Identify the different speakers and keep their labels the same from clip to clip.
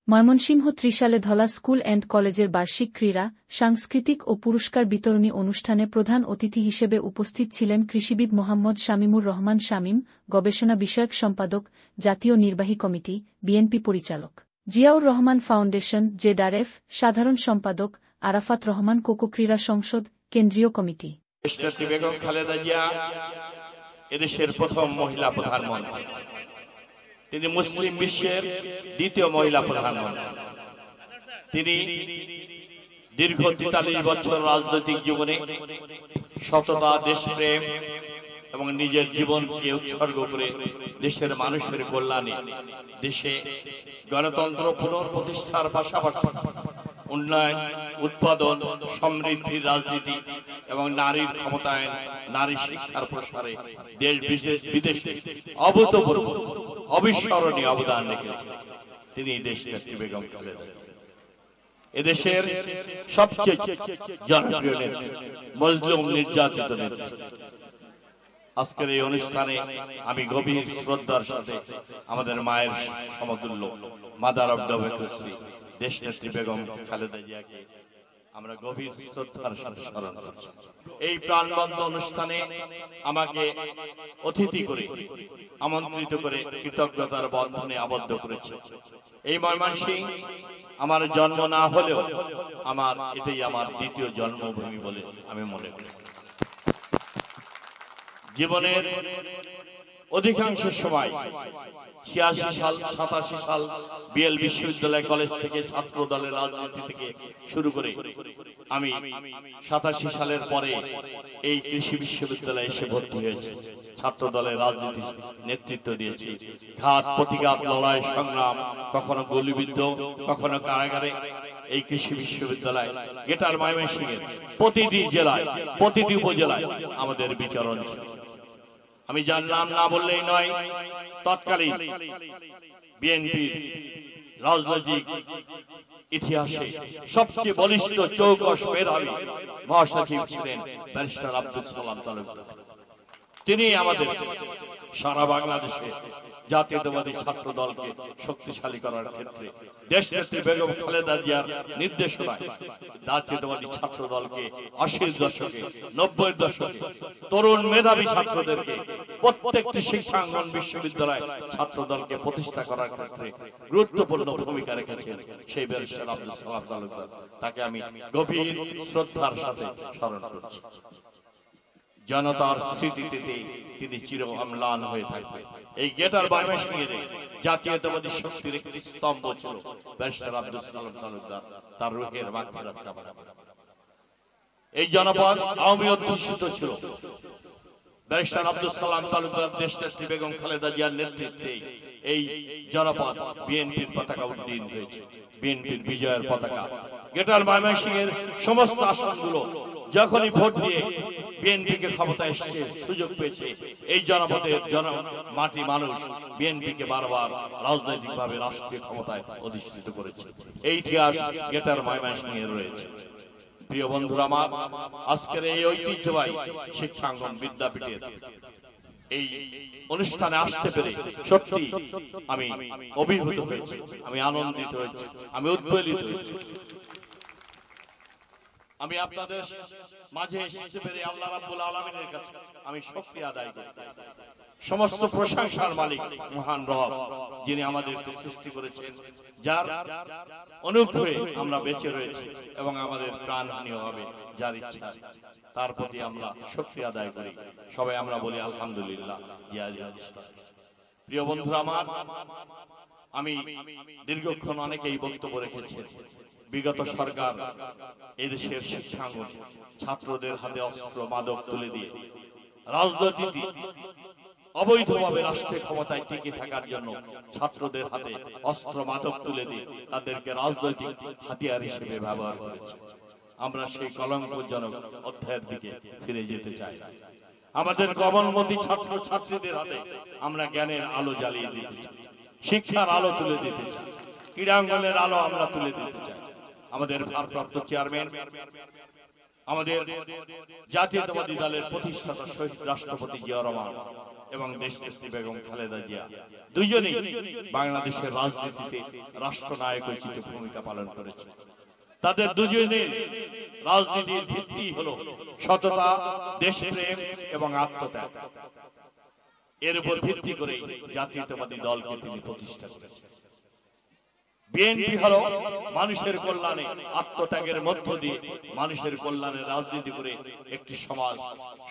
Speaker 1: Mymensingh ত্রিশালে Dhola school and কলেজের বার্ষিক ক্রীড়া, সাংস্কৃতিক ও পুরস্কার বিতরণী অনুষ্ঠানে প্রধান অতিথি হিসেবে উপস্থিত ছিলেন কৃষিবিদ মোহাম্মদ শামীমুর রহমান শামীম, গবেষণা বিষয়ক সম্পাদক, জাতীয় নির্বাহী কমিটি, বিএনপি পরিচালক, জিয়াউর রহমান ফাউন্ডেশন, জেডআরএফ, সাধারণ সম্পাদক, আরাফাত রহমান কোকো, ক্রীড়া সংসদ, কেন্দ্রীয় কমিটি।
Speaker 2: বেগম খালেদা জিয়া এদেশের প্রথম মহিলা প্রধানমন্ত্রী। তিনি মুসলিম বিশ্বের দ্বিতীয় মহিলা প্রধানমন্ত্রী। তিনি দীর্ঘ ৪৩ বছর রাজনৈতিক জীবনে সততা, দেশপ্রেম এবং নিজের জীবনকে উৎসর্গ করে দেশের মানুষের কল্যাণে দেশে গণতন্ত্র পুনঃপ্রতিষ্ঠার পাশাপাশি উন্নয়ন, উৎপাদন, সমৃদ্ধির রাজনীতি এবং নারীর ক্ষমতায়ন, নারী শিক্ষার প্রসারে দেশ বিদেশে অভূতপূর্ব অবিস্মরণীয় অবদান রেখেছেন। তিনি দেশনেত্রী বেগম খালেদা জিয়া এদেশের সবচেয়ে জনপ্রিয় নেত্রী, মজলুম নির্যাতিত নেত্রী। আজকের এই অনুষ্ঠানে আমি গভীর শ্রদ্ধার সাথে আমাদের মায়ের সমতুল্য, মাদার অব ডেমোক্রেসি দেশনেত্রী বেগম খালেদা জিয়াকে আমরা গভীর শ্রদ্ধার সাথে স্মরণ করছি। এই প্রাণবন্ত অনুষ্ঠানে আমাকে অতিথি করে, আমন্ত্রিত করে কৃতজ্ঞতার বন্ধনে আবদ্ধ করেছে। এই ময়মনসিংহ আমার জন্ম না হলেও এটাই আমার দ্বিতীয় জন্মভূমি বলে আমি মনে করি। জীবনের অধিকাংশ সময় ৮৬ সাল, ৮৭ সাল বিএল বিশ্ববিদ্যালয় কলেজ থেকে ছাত্র দলের রাজনীতি থেকে শুরু করে আমি ৮৭ সালের পরে এই কৃষি বিশ্ববিদ্যালয়ে এসে ভর্তি হয়েছে। ছাত্র দলের রাজনীতি নেতৃত্ব দিয়েছি। ঘাত প্রতিঘাত, লড়াই সংগ্রাম, কখনো গুলিবিদ্ধ, কখনো কারাগারে। এই কৃষি বিশ্ববিদ্যালয় গেটার ময়মনসিংহের প্রতিটি জেলায়, প্রতিটি উপজেলায় আমাদের বিচরণ ছিল। আমি জানলাম না বললেই নয়, তৎকালীন বিএনপির রাজনৈতিক ইতিহাসে সবচেয়ে বলিষ্ঠ চৌকস মেধাবী মহাসচিব ছিলেন ব্যারিস্টার আব্দুল সালাম তালুকদার। তিনি আমাদের সারা বাংলাদেশে জাতীয়তাবাদী ছাত্র দলকে শক্তিশালী করার ক্ষেত্রে দেশনেত্রী বেগম খালেদা জিয়ার নির্দেশনায় জাতীয়তাবাদী ছাত্র দলকে ৮০ দশকে, ৯০ দশকে তরুণ মেধাবী ছাত্রদেরকে প্রত্যেকটি শিক্ষাঙ্গন বিশ্ববিদ্যালয় ছাত্র দলকে প্রতিষ্ঠা করার ক্ষেত্রে গুরুত্বপূর্ণ ভূমিকা রেখেছেন সেই ব্যারিস্টার আব্দুল সালাম তালুকদার। তাকে আমি গভীর শ্রদ্ধার সাথে স্মরণ করছি। জনতার স্মৃতিতে তিনি চির অম্লান হয়ে থাকবেন। এই গেটার ময়মনসিংহের জাতীয়তাবাদী শক্তির একটি স্তম্ভ ছিল ব্যারিস্টার আব্দুল সালাম তালুকদার। তার রূহের মাগফিরাত কামনা করি। এই জনপদ আওয়ামী অধ্যুষিত ছিল। ব্যারিস্টার আব্দুল সালাম তালুকদার, দেশনেত্রী বেগম খালেদা জিয়ার নেতৃত্বে এই জনপদ বিএনপির পতাকা উড্ডীন হয়েছে। বিএনপির বিজয়ের পতাকা গেটার ময়মনসিংহের সমস্ত আসনগুলো যখনই ভোট দিয়ে বিএনপিকে ক্ষমতায় এসেছে, সুযোগ পেয়েছে, এই জনপদের মাটি মানুষ বিএনপিকে বারবার রাজনৈতিকভাবে রাষ্ট্রীয় ক্ষমতায় অধিষ্ঠিত করেছে। এই ইতিহাস গেটার ময়মনসিংহে রয়েছে। প্রিয় বন্ধুরা আমার, আজকের এই ঐতিহ্যবাহী শিক্ষাঙ্গন বিদ্যাপীঠের এই অনুষ্ঠানে আসতে পেরে সত্যি আমি অভিভূত হয়েছি, আমি আনন্দিত হয়েছি, আমি উদ্বেলিত হয়েছি। আমি আপনাদের মাঝে এসে পেরে আল্লাহ রাব্বুল আলামিনের কাছে আমি শুকরিয়া আদায় করি। সমস্ত প্রশংসার মালিক মহান রব, যিনি আমাদেরকে সৃষ্টি করেছেন, যার অনুগ্রহে আমরা বেঁচে রয়েছি এবং আমাদের প্রাণহানিও হবে যার ইচ্ছা, তার প্রতি আমরা শুকরিয়া আদায় করি। সবাই আমরা বলি আলহামদুলিল্লাহ। প্রিয় বন্ধুরা আমার, আমি দীর্ঘক্ষণ অনেকেই বক্তব্য রেখেছেন। বিগত সরকার এদেশের শিক্ষাঙ্গন ছাত্রদের হাতে অস্ত্র মাদক তুলে দিয়ে রাজনীতি অবৈধভাবে রাষ্ট্রের ক্ষমতায় টিকে থাকার জন্য ছাত্রদের হাতে অস্ত্র মাদক তুলে দিয়ে তাদেরকে রাজনৈতিক হাতিয়ার হিসেবে ব্যবহার করেছে। আমরা সেই কলঙ্কজনক অধ্যায়ের দিকে ফিরে যেতে চাই। আমাদের কমলমতি ছাত্র ছাত্রীদের হাতে আমরা জ্ঞানের আলো জ্বালিয়ে দিতে চাই, শিক্ষার আলো তুলে দিতে চাই, ক্রীড়াঙ্গনের আলো আমরা তুলে দিতে চাই। আমাদের ভারপ্রাপ্ত চেয়ারম্যান আমাদের জাতীয়তাবাদী দলের প্রতিষ্ঠাতা শহীদ রাষ্ট্রপতি জিয়া রহমান এবং দেশনেত্রী বেগম খালেদা জিয়া দুইজনেই বাংলাদেশের রাজনীতিতে রাষ্ট্রনায়ক হিসেবে ভূমিকা পালন করেছে। তাদের দুজনের রাজনীতির ভিত্তি হলো সততা, দেশপ্রেম এবং আত্মত্যাগ। এর উপর ভিত্তি করে জাতীয়তাবাদী দলকে তিনি প্রতিষ্ঠা করেছেন। বিএনপি হলো মানুষের কল্যাণে আত্মত্যাগের মধ্য দিয়ে মানুষের কল্যাণে রাজনীতি করে একটি সমাজ,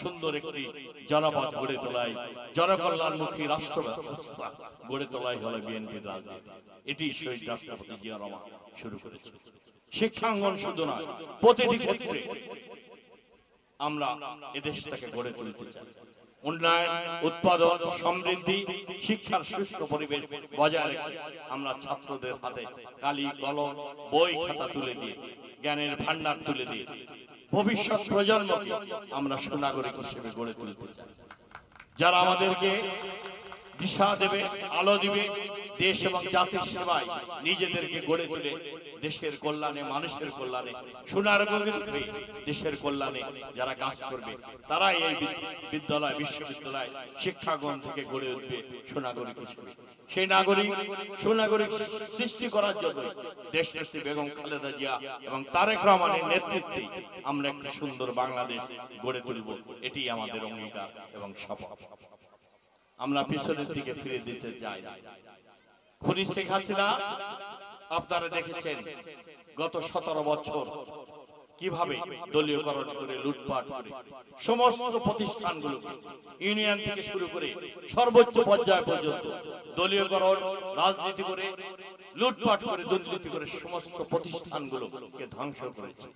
Speaker 2: সুন্দর একটি জনপদ গড়ে তোলাই, জনকল্যাণমুখী রাষ্ট্র ব্যবস্থা গড়ে তোলাই হলো বিএনপির রাজনীতি। এটি শহীদ রাষ্ট্রপতি জিয়া রহমান শুরু করেছে। শিক্ষাঙ্গন শুধু নয়, প্রতিটি ক্ষেত্রে আমরা এদেশটাকে গড়ে তুলতে চাই। উন্নয়ন, উৎপাদন, সমৃদ্ধি, শিক্ষার সুষ্ঠু পরিবেশ বজায় রেখে আমরা ছাত্রদের হাতে কালি কলম, বই খাতা তুলে দিয়ে, জ্ঞানের ভান্ডার তুলে দিয়ে ভবিষ্যৎ প্রজন্মকে আমরা সুনাগরিক হিসেবে গড়ে তুলতে চাই, যারা আমাদেরকে দিশা দেবে, আলো দিবে, দেশ এবং জাতির সেবায় নিজেদেরকে গড়ে তুলে দেশের কল্যাণে, মানুষের কল্যাণে, সুনাগরিক হয়ে দেশের কল্যাণে যারা কাজ করবে, তারাই এই বিদ্যালয়, বিশ্ববিদ্যালয়, শিক্ষাগণ থেকে গড়ে উঠবে সুনাগরিক হিসেবে। সেই নাগরিক, সুনাগরিক সৃষ্টি করার জন্য দেশনেত্রী বেগম খালেদা জিয়া এবং তারেক রহমানের নেতৃত্বে আমরা একটি সুন্দর বাংলাদেশ গড়ে তুলব। এটি আমাদের অঙ্গীকার এবং শপথ। আমরা পিছনের দিকে ফিরে দিতে চাই না। খুনি শেখ হাসিনা, আপনারা দেখেছেন গত 17 বছর কিভাবে দলীয়করণ করে, লুটপাট করে সমস্ত প্রতিষ্ঠানগুলো, ইউনিয়ন থেকে শুরু করে সর্বোচ্চ পর্যায় পর্যন্ত দলীয়করণ, রাজনীতি করে, লুটপাট করে, দুর্নীতি করে সমস্ত প্রতিষ্ঠানগুলোকে ধ্বংস করেছে।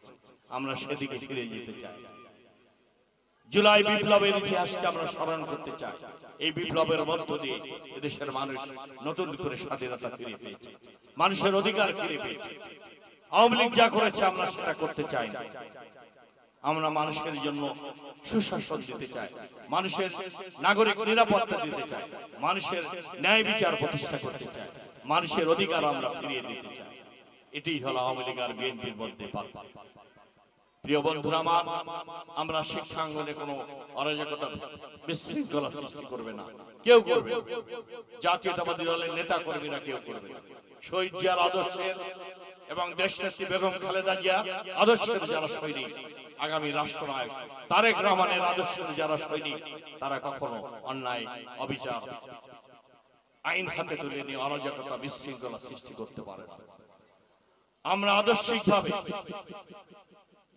Speaker 2: আমরা সেদিকে ফিরে যেতে চাই। জুলাই বিপ্লবের ইতিহাসকে আমরা স্মরণ করতে চাই। এই বিপ্লবের মধ্য দিয়ে এদেশের মানুষ নতুন করে স্বাধীনতা ফিরে পেয়েছে, মানুষের অধিকার ফিরে পেয়েছে। আওয়ামী লীগ যা করেছে আমরা সেটা করতে চাই না। আমরা মানুষের জন্য সুশাসন দিতে চাই, মানুষের নাগরিক নিরাপত্তা দিতে চাই, মানুষের ন্যায় বিচার প্রতিষ্ঠা করতে চাই, মানুষের অধিকার আমরা ফিরিয়ে দিতে চাই। এটাই হলো আওয়ামী লীগ আর বিএনপির মধ্যে পার্থক্য। প্রিয় বন্ধুরা আমার, আমরা শিক্ষাঙ্গনে কোনো অরাজকতা, বিশৃঙ্খলা সৃষ্টি করবে না, কেউ করবে না। জাতীয়তাবাদী দলের নেতা কর্মীরা কেউ করবে না। শহীদ জিয়ার আদর্শের এবং দেশনেত্রী বেগম খালেদা জিয়া আদর্শের যারা সৈনিক, আগামী রাষ্ট্রনায়ক তারেক রহমানের আদর্শের যারা সৈনিক, তারা কখনো অন্যায়, অবিচার, আইন হাতে তুলে নিয়ে অরাজকতা, বিশৃঙ্খলা সৃষ্টি করতে পারে না। আমরা আদর্শিকভাবে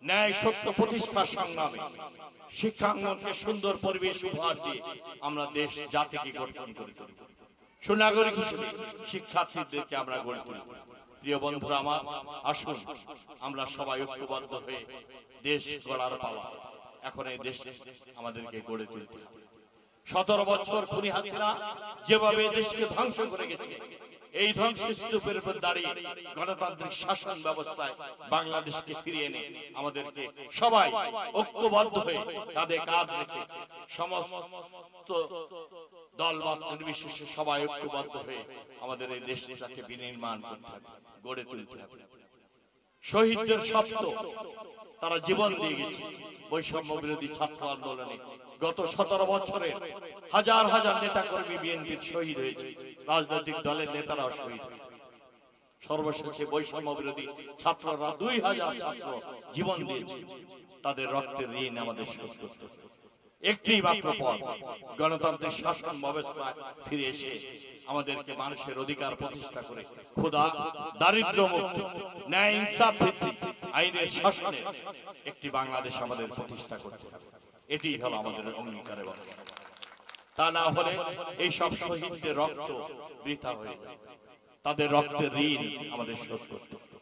Speaker 2: ন্যায় সত্য প্রতিষ্ঠার সংগ্রামে শিক্ষাঙ্গনকে সুন্দর পরিবেশ উপহার দিয়ে আমরা দেশ জাতিকে গঠন করি, সুনাগরিক হিসেবে শিক্ষার্থীদেরকে আমরা গড়ে তুলি। প্রিয় বন্ধুরা আমার, আসুন আমরা সবাই ঐক্যবদ্ধ হয়ে দেশ গড়ার পালা। এখন এই দেশ আমাদেরকে গড়ে তুলতে হবে। 17 বছর খুনি হাসিনা যেভাবে দেশকে ধ্বংস করে গেছে, এই ধ্বংসস্তূপের উপর দাঁড়িয়ে গণতান্ত্রিক শাসন ব্যবস্থায় বাংলাদেশকে ফিরিয়ে এনে আমাদেরকে সবাই ঐক্যবদ্ধ হয়ে কাঁধে কাঁধ রেখে সমস্ত দলমত নির্বিশেষে সবাই ঐক্যবদ্ধ হয়ে আমাদের এই দেশটাকে বিনির্মাণ করতে হবে, গড়ে তুলতে হবে। শহীদদের স্বপ্ন, তারা জীবন দিয়ে গেছে বৈষম্য বিরোধী ছাত্র আন্দোলনে। গত 17 বছরে হাজার হাজার নেতা কর্মী বিএনপির শহীদ হয়েছে, রাজনৈতিক দলের নেতারাও শহীদ হয়েছে। সর্বশেষে বৈষম্য বিরোধী ছাত্ররা 2000 ছাত্র জীবন দিয়েছে। তাদের রক্তের ঋণ আমাদের শোধ করতে হবে। একটি মাত্র পথ, গণতান্ত্রিক শাসন ব্যবস্থায় ফিরে এসে আমাদেরকে মানুষের অধিকার প্রতিষ্ঠা করে ক্ষুধা, দারিদ্র মুক্ত, ন্যায় ইনসাফ ভিত্তিক আইনের শাসনে একটি বাংলাদেশ আমাদের প্রতিষ্ঠা করতে হবে। এটি হলো আমাদের অঙ্গীকার। তা না হলে এই সব শহীদদের রক্ত বৃথা হয়ে যায়, তাদের রক্তের ঋণ আমাদের শোধ করতে হবে।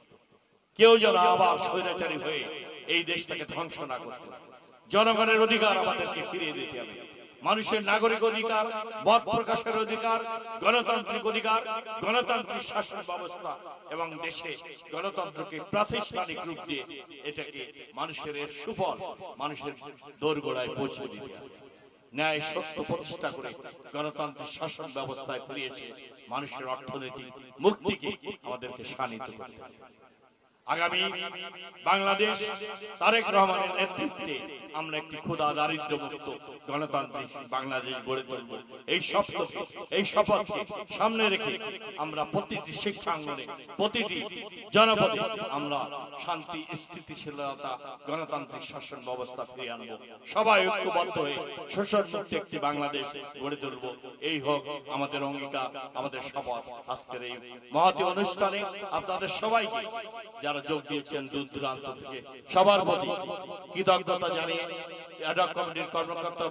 Speaker 2: কেউ যেন আবার স্বৈরাচারী হয়ে এই দেশটাকে ধ্বংস না করতে। জনগণের অধিকার আমাদেরকে ফিরিয়ে দিতে হবে। মানুষের নাগরিক অধিকার, মত প্রকাশের অধিকার, গণতান্ত্রিক অধিকার, গণতান্ত্রিক শাসন ব্যবস্থা এবং দেশে গণতন্ত্রকে প্রাতিষ্ঠানিক রূপ দিয়ে এটাকে মানুষের সুফল মানুষের দোরগোড়ায় পৌঁছে দিতে হবে। ন্যায় সত্য প্রতিষ্ঠা করে গণতান্ত্রিক শাসন ব্যবস্থায় ফিরে এসে মানুষের অর্থনৈতিক মুক্তিকে আমাদেরকে শানিত করতে হবে। আগামী বাংলাদেশ তারেক রহমানের নেতৃত্বে আমরা একটি ক্ষুধা দারিদ্র্য মুক্ত গণতান্ত্রিক বাংলাদেশ গড়ে তুলব। এই স্বপ্নকে, এই শপথকে সামনে রেখে আমরা প্রতিটি শিক্ষাঙ্গনে, প্রতিটি জনপদে আমরা শান্তি, স্থিতিশীলতা, গণতান্ত্রিক শাসন ব্যবস্থা ফিরিয়ে আনবো। সবাই ঐক্যবদ্ধ হয়ে শোষণ মুক্ত একটি বাংলাদেশ গড়ে তুলব। এই হোক আমাদের অঙ্গীকার, আমাদের শপথ। আজকের এই মহতী অনুষ্ঠানে আপনাদের সবাইকে যারা যোগ দিয়েছেন দূর দূরান্ত থেকে সবার প্রতি কৃতজ্ঞতা জানিয়ে অ্যাড হক কমিটির কর্মকর্তা